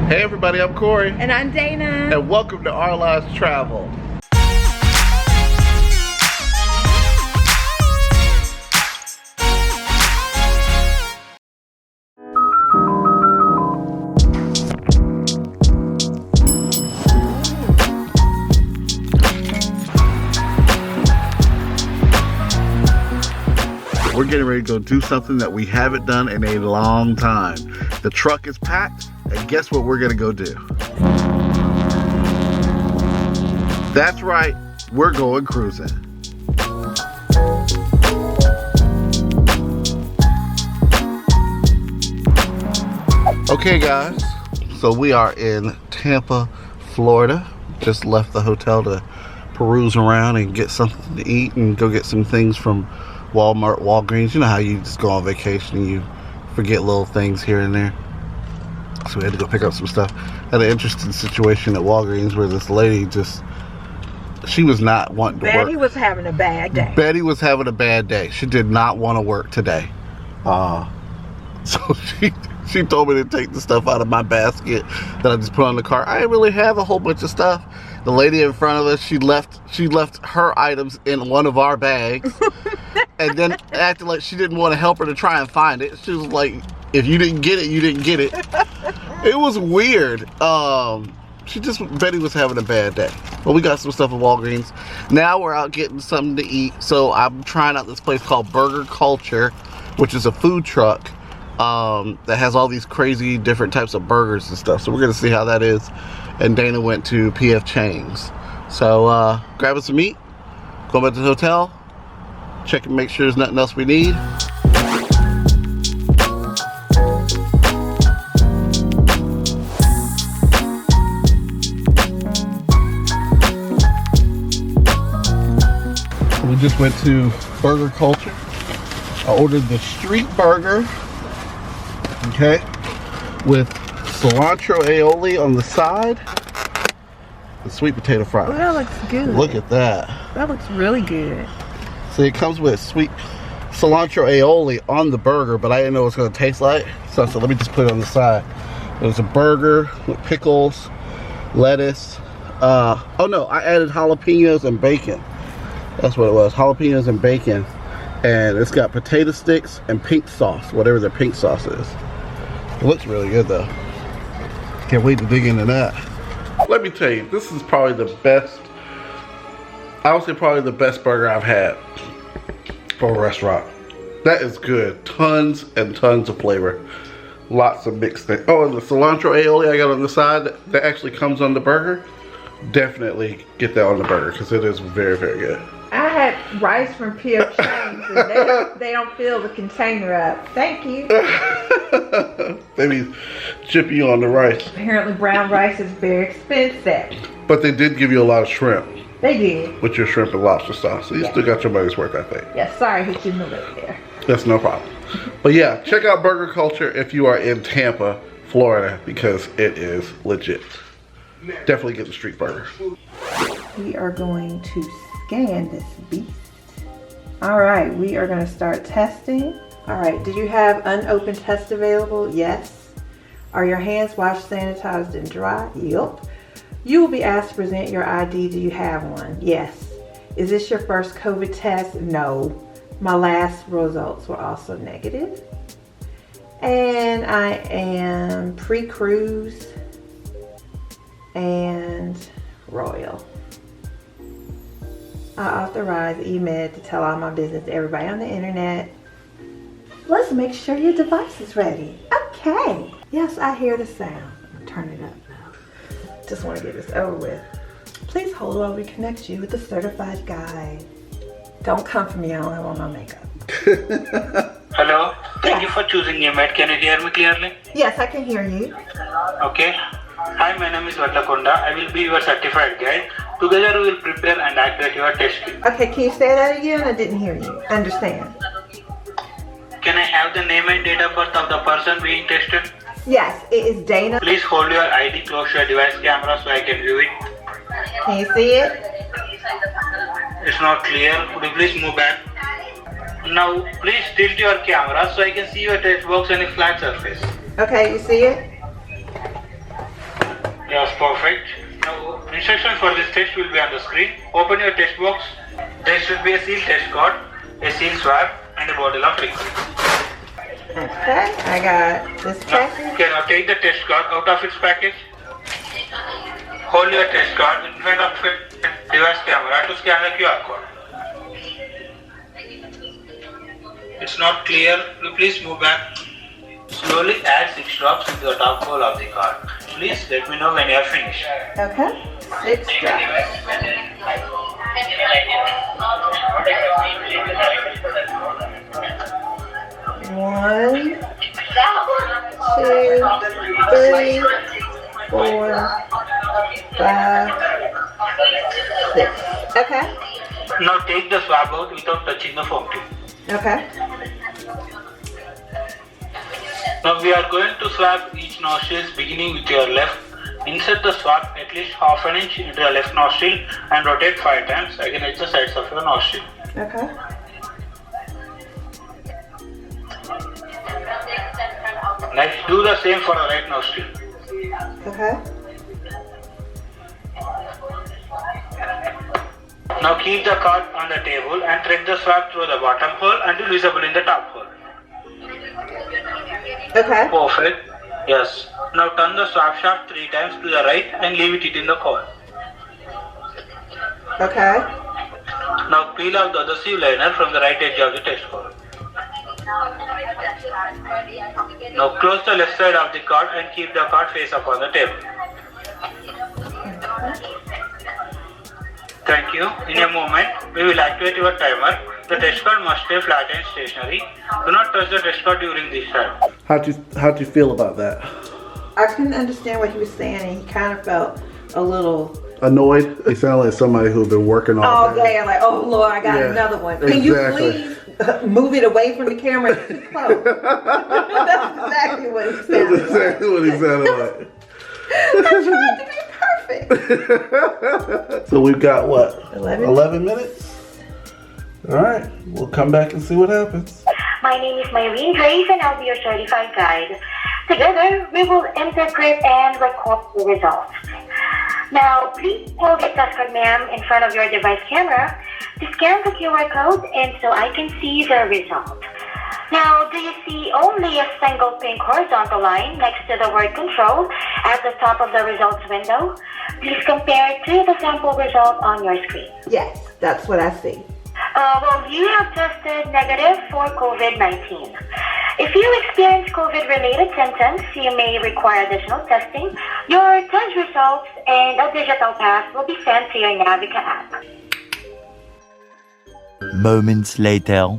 Hey everybody, I'm Corey. And I'm Dana. And welcome to Our Lives Travel. We're getting ready to go do something that we haven't done in a long time. The truck is packed, and guess what we're gonna go do? That's right, we're going cruising. Okay guys, so we are in Tampa, Florida. Just left the hotel to peruse around and get something to eat and go get some things from Walmart, Walgreens. You know how you just go on vacation and you forget little things here and there. So we had to go pick up some stuff. Had an interesting situation at Walgreens where this lady she was not wanting to work. Betty was having a bad day. Betty was having a bad day. She did not want to work today. So she told me to take the stuff out of my basket that I just put on the cart. I didn't really have a whole bunch of stuff. The lady in front of us, she left her items in one of our bags. And then acted like she didn't want to help her to try and find it. She was like, if you didn't get it, you didn't get it. It was weird. Betty was having a bad day. But we got some stuff at Walgreens. Now we're out getting something to eat. So I'm trying out this place called Burger Culture, which is a food truck that has all these crazy different types of burgers and stuff. So we're going to see how that is. And Dana went to PF Chang's. So grabbing some meat, going back to the hotel, check and make sure there's nothing else we need. We just went to Burger Culture. I ordered the street burger, okay, with cilantro aioli on the side, the sweet potato fries. Oh, that looks good. Look at that. That looks really good. So it comes with sweet cilantro aioli on the burger, but I didn't know what it was going to taste like. So I said, let me just put it on the side. There's a burger with pickles, lettuce. Oh no, I added jalapenos and bacon. That's what it was, jalapenos and bacon. And it's got potato sticks and pink sauce, whatever the pink sauce is. It looks really good though. Can't wait to dig into that. Let me tell you, this is probably the best, I would say probably the best burger I've had from a restaurant. That is good. Tons and tons of flavor. Lots of mixed things. Oh, and the cilantro aioli I got on the side that actually comes on the burger. Definitely get that on the burger because it is very, very good. I had rice from PF Chang's and they don't fill the container up. Thank you. Maybe chip you on the rice. Apparently brown rice is very expensive. But they did give you a lot of shrimp. They did. With your shrimp and lobster sauce. So you still got your money's worth, I think. Yeah, sorry hit you in the lip there. That's no problem. But yeah, check out Burger Culture if you are in Tampa, Florida, because it is legit. Definitely get the street burger. We are going to scan this beast. All right, we are going to start testing. All right, did you have unopened test available? Yes. Are your hands washed, sanitized, and dry? Yup. You will be asked to present your ID. Do you have one? Yes. Is this your first COVID test? No. My last results were also negative. And I am pre-cruise and royal. I authorize eMed to tell all my business to everybody on the internet. Let's make sure your device is ready. Okay. Yes, I hear the sound. I'm gonna turn it up now. Just want to get this over with. Please hold while we connect you with the certified guide. Don't come for me, I don't have on my makeup. Hello, thank you for choosing eMed. Can you hear me clearly? Yes, I can hear you. Okay. Hi, my name is Vallakonda. I will be your certified guide. Together we will prepare and activate your test kit. Okay, can you say that again? I didn't hear you. Understand. Can I have the name and date of birth of the person being tested? Yes, it is Dana. Please hold your ID close to your device camera so I can view it. Can you see it? It's not clear. Could you please move back? Now, please tilt your camera so I can see your test box and a flat surface. Okay, you see it? perfect. Now, instructions for this test will be on the screen. Open your test box. There should be a sealed test card, a sealed swab, and a bottle of liquid. Okay, I got this package. Okay, now take the test card out of its package. Hold your test card in front of a device camera to scan the QR code. It's not clear. Please move back. Slowly add 6 drops into the top hole of the card. Please let me know when you are finished. Okay, 6 drops. 1, 2, 3, 4, 5, 6. Okay. Now take the swab out without touching the foam tube. Okay. Now we are going to swab each nostril beginning with your left. Insert the swab at least half an inch into the left nostril and rotate 5 times against the sides of your nostril. Okay. Next, do the same for the right nostril. Okay. Now keep the card on the table and thread the swab through the bottom hole until visible in the top hole. Okay. Perfect. Yes. Now turn the swab shaft 3 times to the right and leave it in the coil. Okay. Now peel off the adhesive liner from the right edge of the test hole. Now close the left side of the card and keep the card face up on the table. Thank you. In a moment, we will activate your timer. The test card must stay flat and stationary. Do not touch the test card during this time. How'd you feel about that? I couldn't understand what he was saying, and he kind of felt a little Annoyed? He sounded like somebody who'd been working all day. Like, oh Lord, I got another one. Can you please move it away from the camera? It's too close. That's exactly what he sounded like. That's exactly what he sounded like. I tried to be perfect. So we've got what? 11 minutes? All right, we'll come back and see what happens. My name is Myrene Grace and I'll be your certified guide. Together, we will interpret and record the results. Now, please hold your test card, ma'am, in front of your device camera to scan the QR code and so I can see the result. Now, do you see only a single pink horizontal line next to the word control at the top of the results window? Please compare to the sample result on your screen. Yes, that's what I see. Well, you have tested negative for COVID-19. If you experience COVID-related symptoms, you may require additional testing. Your test results and a digital pass will be sent to your Navica app. Moments later.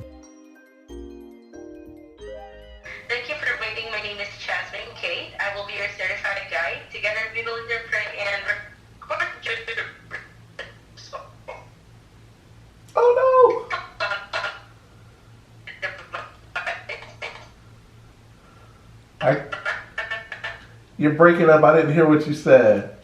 Thank you for waiting. My name is Jasmine Kate. I will be your certified guide. Together we will interpret and record your Oh no! You're breaking up. I didn't hear what you said.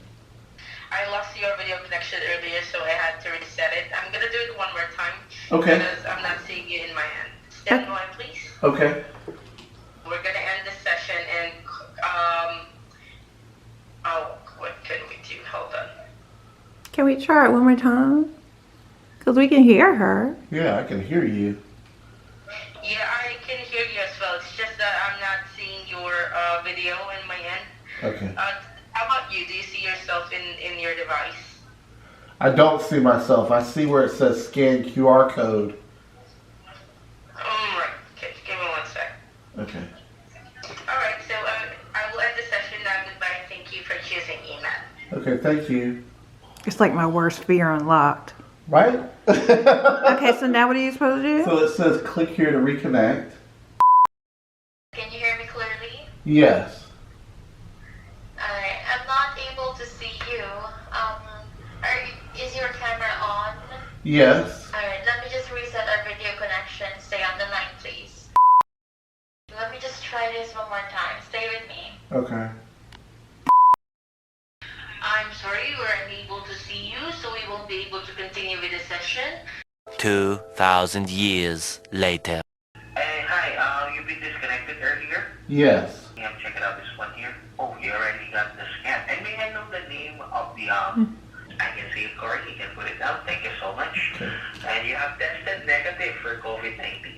I lost your video connection earlier, so I had to reset it. I'm gonna do it one more time. Okay. Because I'm not seeing you in my end. Stand by, please. Okay. We're gonna end this session and what can we do? Hold on. Can we try it one more time? Because we can hear her. Yeah, I can hear you. Yeah, I can hear you as well. It's just that I'm not seeing your video in my end. Okay. How about you? Do you see yourself in your device? I don't see myself. I see where it says scan QR code. Right. Okay, give me 1 sec. Okay. Alright, so I will end the session now. Goodbye. Thank you for choosing email. Okay, thank you. It's like my worst fear unlocked. Right? Okay, so now what are you supposed to do? So it says click here to reconnect. Can you hear me clearly? Yes. Alright, I'm not able to see you. Is your camera on? Yes. Alright, let me just reset our video connection. Stay on the line, please. Let me just try this one more time. Stay with me. Okay. I'm sorry, we're unable to see you, so we won't be able to continue with the session. 2,000 years later. Hey, hi, you've been disconnected earlier? Yes. Yeah, check it out, this one here. Oh, you already got the scan. And may I know the name name of the I can see it, Corey. You can put it down. Thank you so much. Okay. And you have tested negative for COVID-19.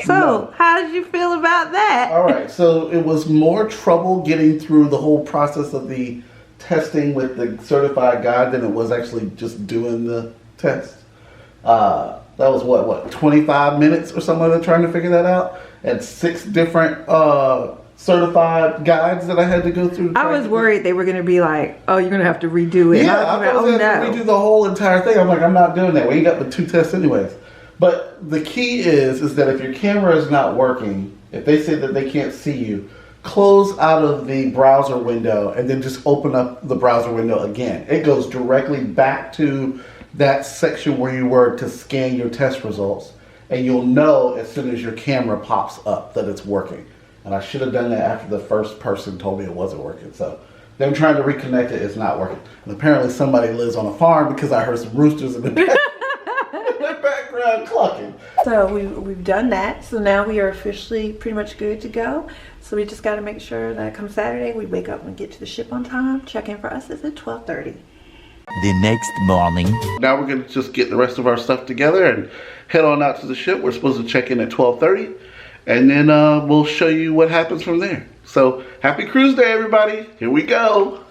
So, how did you feel about that? All right, so it was more trouble getting through the whole process of the testing with the certified guide than it was actually just doing the test. That was what 25 minutes or something like that trying to figure that out, and 6 different certified guides that I had to go through. I was worried they were going to be like, oh, you're going to have to redo it. Yeah, I I was was like, going to redo the whole entire thing. I'm like, I'm not doing that. We ain't got but 2 tests anyways. But the key is that if your camera is not working, if they say that they can't see you, close out of the browser window and then just open up the browser window again. It goes directly back to that section where you were to scan your test results, and you'll know as soon as your camera pops up that it's working. And I should have done that after the first person told me it wasn't working. So them trying to reconnect it is not working. And apparently somebody lives on a farm because I heard some roosters in the background clucking. So we've done that. So now we are officially pretty much good to go. So we just got to make sure that come Saturday we wake up and get to the ship on time. Check-in for us is at 12:30. The next morning. Now we're going to just get the rest of our stuff together and head on out to the ship. We're supposed to check in at 12:30, and then we'll show you what happens from there. So happy cruise day, everybody. Here we go.